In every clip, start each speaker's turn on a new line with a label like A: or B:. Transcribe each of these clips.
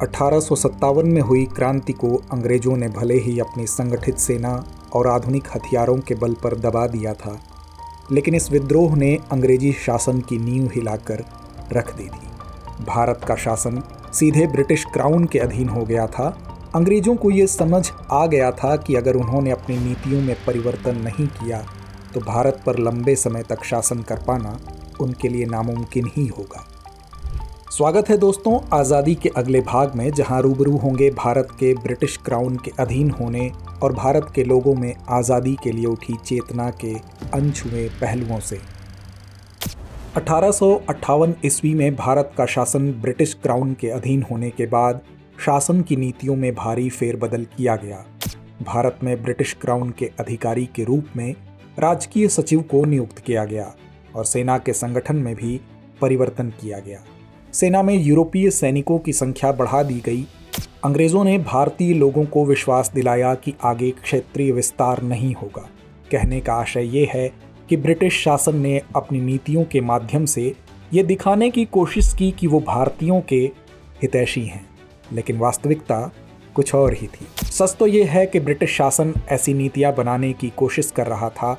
A: 1857 में हुई क्रांति को अंग्रेजों ने भले ही अपनी संगठित सेना और आधुनिक हथियारों के बल पर दबा दिया था, लेकिन इस विद्रोह ने अंग्रेजी शासन की नींव हिलाकर रख दी थी। भारत का शासन सीधे ब्रिटिश क्राउन के अधीन हो गया था। अंग्रेजों को ये समझ आ गया था कि अगर उन्होंने अपनी नीतियों में परिवर्तन नहीं किया तो भारत पर लंबे समय तक शासन कर पाना उनके लिए नामुमकिन ही होगा। स्वागत है दोस्तों आज़ादी के अगले भाग में, जहां रूबरू होंगे भारत के ब्रिटिश क्राउन के अधीन होने और भारत के लोगों में आज़ादी के लिए उठी चेतना के अनछुए पहलुओं से। 1858 ईस्वी में भारत का शासन ब्रिटिश क्राउन के अधीन होने के बाद शासन की नीतियों में भारी फेरबदल किया गया। भारत में ब्रिटिश क्राउन के अधिकारी के रूप में राजकीय सचिव को नियुक्त किया गया और सेना के संगठन में भी परिवर्तन किया गया। सेना में यूरोपीय सैनिकों की संख्या बढ़ा दी गई। अंग्रेजों ने भारतीय लोगों को विश्वास दिलाया कि आगे क्षेत्रीय विस्तार नहीं होगा। कहने का आशय ये है कि ब्रिटिश शासन ने अपनी नीतियों के माध्यम से ये दिखाने की कोशिश की कि वो भारतीयों के हितैषी हैं, लेकिन वास्तविकता कुछ और ही थी। सच तो ये है कि ब्रिटिश शासन ऐसी नीतियां बनाने की कोशिश कर रहा था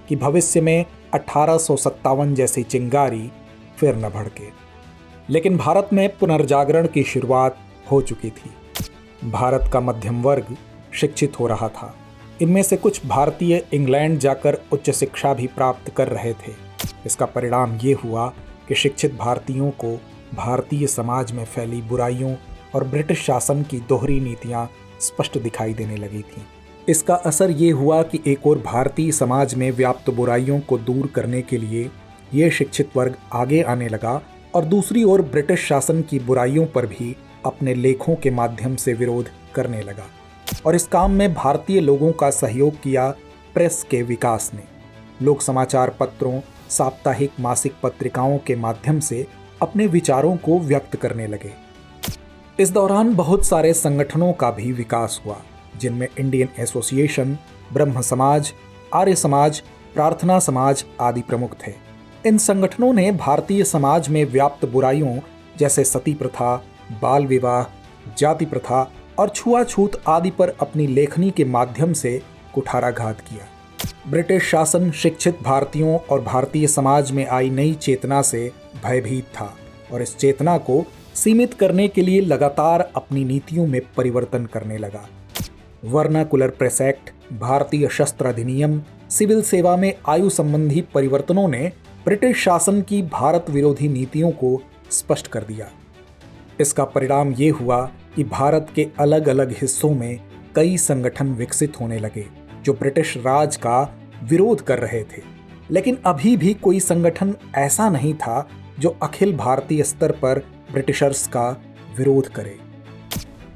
A: कि भविष्य में 1857 जैसी चिंगारी फिर न भड़के। लेकिन भारत में पुनर्जागरण की शुरुआत हो चुकी थी। भारत का मध्यम वर्ग शिक्षित हो रहा था। इनमें से कुछ भारतीय इंग्लैंड जाकर उच्च शिक्षा भी प्राप्त कर रहे थे। इसका परिणाम ये हुआ कि शिक्षित भारतीयों को भारतीय समाज में फैली बुराइयों और ब्रिटिश शासन की दोहरी नीतियां स्पष्ट दिखाई देने लगी थीं। इसका असर ये हुआ कि एक और भारतीय समाज में व्याप्त बुराइयों को दूर करने के लिए ये शिक्षित वर्ग आगे आने लगा और दूसरी ओर ब्रिटिश शासन की बुराइयों पर भी अपने लेखों के माध्यम से विरोध करने लगा। और इस काम में भारतीय लोगों का सहयोग किया प्रेस के विकास ने। लोग समाचार पत्रों, साप्ताहिक मासिक पत्रिकाओं के माध्यम से अपने विचारों को व्यक्त करने लगे। इस दौरान बहुत सारे संगठनों का भी विकास हुआ, जिनमें इंडियन एसोसिएशन, ब्रह्म समाज, आर्य समाज, प्रार्थना समाज आदि प्रमुख थे। इन संगठनों ने भारतीय समाज में व्याप्त बुराइयों जैसे सती प्रथा, बाल विवाह, जाति प्रथा और छुआछूत आदि पर अपनी लेखनी के माध्यम से कुठाराघात किया। ब्रिटिश शासन शिक्षित भारतीयों और भारतीय समाज में आई नई चेतना से भयभीत था और इस चेतना को सीमित करने के लिए लगातार अपनी नीतियों में परिवर्तन करने लगा। वर्नाकुलर प्रेस एक्ट, भारतीय शस्त्र अधिनियम, सिविल सेवा में आयु संबंधी परिवर्तनों ने ब्रिटिश शासन की भारत विरोधी नीतियों को स्पष्ट कर दिया। इसका परिणाम ये हुआ कि भारत के अलग अलग हिस्सों में कई संगठन विकसित होने लगे जो ब्रिटिश राज का विरोध कर रहे थे। लेकिन अभी भी कोई संगठन ऐसा नहीं था जो अखिल भारतीय स्तर पर ब्रिटिशर्स का विरोध करे।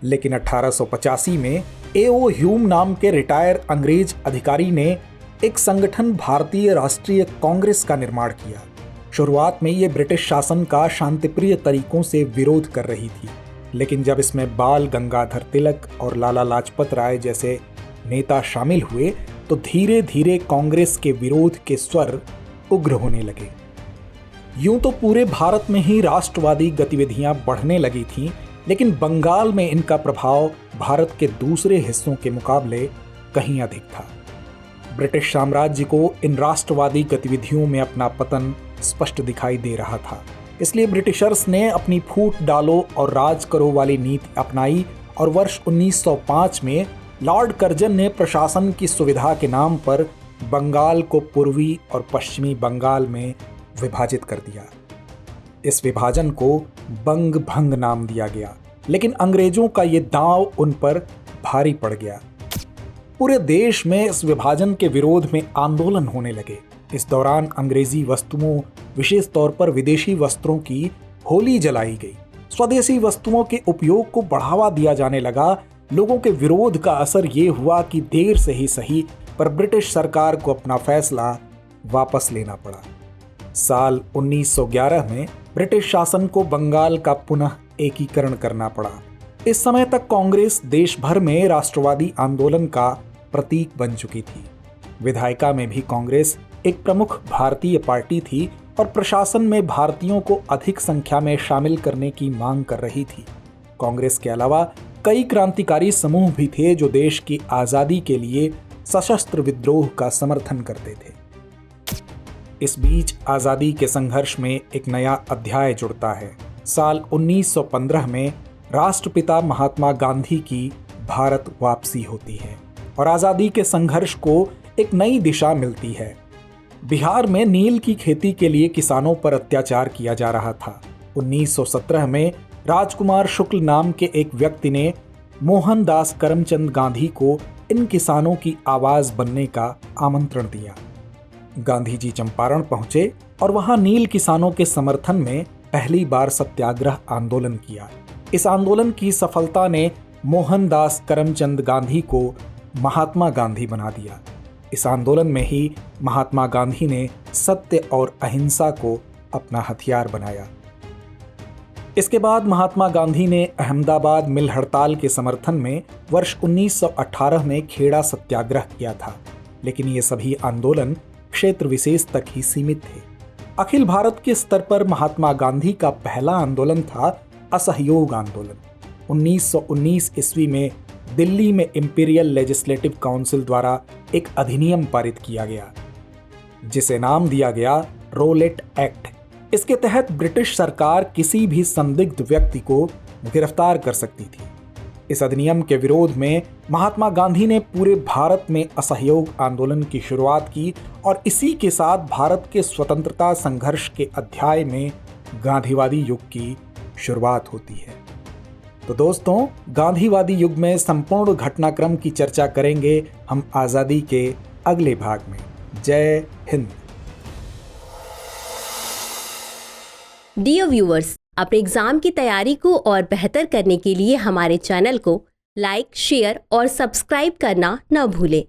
A: लेकिन 1885 में A.O. ह्यूम नाम के रिटायर अंग्रेज अधिकारी ने एक संगठन भारतीय राष्ट्रीय कांग्रेस का निर्माण किया। शुरुआत में ये ब्रिटिश शासन का शांतिप्रिय तरीकों से विरोध कर रही थी, लेकिन जब इसमें बाल गंगाधर तिलक और लाला लाजपत राय जैसे नेता शामिल हुए तो धीरे धीरे कांग्रेस के विरोध के स्वर उग्र होने लगे। यूं तो पूरे भारत में ही राष्ट्रवादी गतिविधियां बढ़ने लगी थीं, लेकिन बंगाल में इनका प्रभाव भारत के दूसरे हिस्सों के मुकाबले कहीं अधिक था। ब्रिटिश साम्राज्य को इन राष्ट्रवादी गतिविधियों में अपना पतन स्पष्ट दिखाई दे रहा था। इसलिए ब्रिटिशर्स ने अपनी फूट डालो और राज करो वाली नीति अपनाई और वर्ष 1905 में लॉर्ड कर्जन ने प्रशासन की सुविधा के नाम पर बंगाल को पूर्वी और पश्चिमी बंगाल में विभाजित कर दिया। इस विभाजन को बंग भंग नाम दिया गया, लेकिन अंग्रेजों का ये दांव उन पर भारी पड़ गया। पूरे देश में इस विभाजन के विरोध में आंदोलन होने लगे। इस दौरान अंग्रेजी वस्तुओं, विशेष तौर पर विदेशी वस्त्रों की होली जलाई गई। स्वदेशी वस्तुओं के उपयोग को बढ़ावा दिया जाने लगा। लोगों के विरोध का असर ये हुआ कि देर से ही सही पर ब्रिटिश सरकार को अपना फैसला वापस लेना पड़ा। साल 1911 में ब्रिटिश शासन को बंगाल का पुनः एकीकरण करना पड़ा। इस समय तक कांग्रेस देश भर में राष्ट्रवादी आंदोलन का प्रतीक बन चुकी थी। विधायिका में भी कांग्रेस एक प्रमुख भारतीय पार्टी थी और प्रशासन में भारतीयों को अधिक संख्या में शामिल करने की मांग कर रही थी। कांग्रेस के अलावा कई क्रांतिकारी समूह भी थे जो देश की आजादी के लिए सशस्त्र विद्रोह का समर्थन करते थे। इस बीच आजादी के संघर्ष में एक नया अध्याय जुड़ता है। साल 1915 में राष्ट्रपिता महात्मा गांधी की भारत वापसी होती है और आजादी के संघर्ष को एक नई दिशा मिलती है। बिहार में नील की खेती के लिए किसानों पर अत्याचार किया जा रहा था। 1917 में राजकुमार शुक्ल नाम के एक व्यक्ति ने मोहनदास करमचंद गांधी को इन किसानों की आवाज बनने का आमंत्रण दिया। गांधी जी चंपारण पहुंचे और वहां नील किसानों के समर्थन में पहली बार सत्याग्रह आंदोलन किया। इस आंदोलन की सफलता ने मोहनदास करमचंद गांधी को महात्मा गांधी बना दिया। इस आंदोलन में ही महात्मा गांधी ने सत्य और अहिंसा को अपना हथियार बनाया। इसके बाद महात्मा गांधी ने अहमदाबाद मिल हड़ताल के समर्थन में वर्ष 1918 में खेड़ा सत्याग्रह किया था, लेकिन ये सभी आंदोलन क्षेत्र विशेष तक ही सीमित थे। अखिल भारत के स्तर पर महात्मा गांधी का पहला आंदोलन था असहयोग आंदोलन। 1919 ईस्वी में दिल्ली में इंपीरियल लेजिस्लेटिव काउंसिल द्वारा एक अधिनियम पारित किया गया जिसे नाम दिया गया रोलेट एक्ट। इसके तहत ब्रिटिश सरकार किसी भी संदिग्ध व्यक्ति को गिरफ्तार कर सकती थी। इस अधिनियम के विरोध में महात्मा गांधी ने पूरे भारत में असहयोग आंदोलन की शुरुआत की और इसी के साथ भारत के स्वतंत्रता संघर्ष के अध्याय में गांधीवादी युग की शुरुआत होती है। तो दोस्तों, गांधीवादी युग में संपूर्ण घटनाक्रम की चर्चा करेंगे हम आज़ादी के अगले भाग में। जय हिंद।
B: डियर व्यूअर्स, अपने एग्जाम की तैयारी को और बेहतर करने के लिए हमारे चैनल को लाइक, शेयर और सब्सक्राइब करना न भूलें।